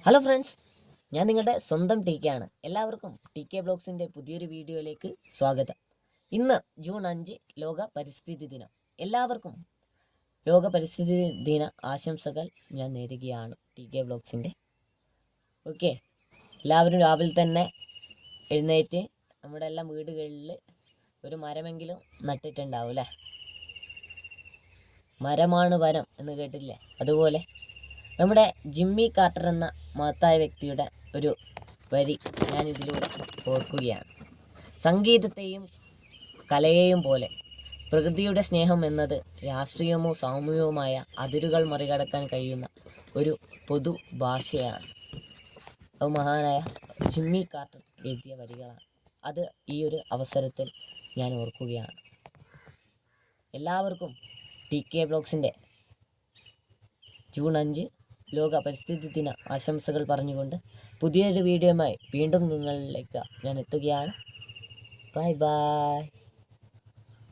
Hello friends, ഞാൻ നിങ്ങളുടെ സ്വന്തം ടി കെ ആണ്. എല്ലാവർക്കും ടി കെ ബ്ലോഗ്സിൻ്റെ പുതിയൊരു വീഡിയോയിലേക്ക് സ്വാഗതം. ഇന്ന് ജൂൺ 5 ലോക പരിസ്ഥിതി ദിനം. എല്ലാവർക്കും ലോക പരിസ്ഥിതി ദിന ആശംസകൾ ഞാൻ നേരുകയാണ് ടി കെ ബ്ലോഗ്സിൻ്റെ. ഓക്കെ, എല്ലാവരും രാവിലെ തന്നെ എഴുന്നേറ്റ് നമ്മുടെ എല്ലാം വീടുകളിൽ ഒരു മരമെങ്കിലും നട്ടിട്ടുണ്ടാവും അല്ലേ? മരമാണ് വനം എന്ന് കേട്ടില്ലേ? അതുപോലെ നമ്മുടെ ജിമ്മി കാർട്ടർ എന്ന മഹത്തായ വ്യക്തിയുടെ ഒരു വരി ഞാൻ ഇതിലൂടെ ഓർക്കുകയാണ്. സംഗീതത്തെയും കലയെയും പോലെ പ്രകൃതിയുടെ സ്നേഹം എന്നത് രാഷ്ട്രീയമോ സാമൂഹികവുമായ അതിരുകൾ മറികടക്കാൻ കഴിയുന്ന ഒരു പൊതു ഭാഷയാണ്. അത് മഹാനായ ജിമ്മി കാർട്ടർ എഴുതിയ വരികളാണ്. അത് ഈ ഒരു അവസരത്തിൽ ഞാൻ ഓർക്കുകയാണ്. എല്ലാവർക്കും ടി കെ ബ്ലോഗ്സിൻ്റെ ജൂൺ 5 ലോക പരിസ്ഥിതി ദിന ആശംസകൾ പറഞ്ഞുകൊണ്ട് പുതിയൊരു വീഡിയോയുമായി വീണ്ടും നിങ്ങളിലേക്ക് ഞാൻ എത്തുകയാണ്. Bye bye.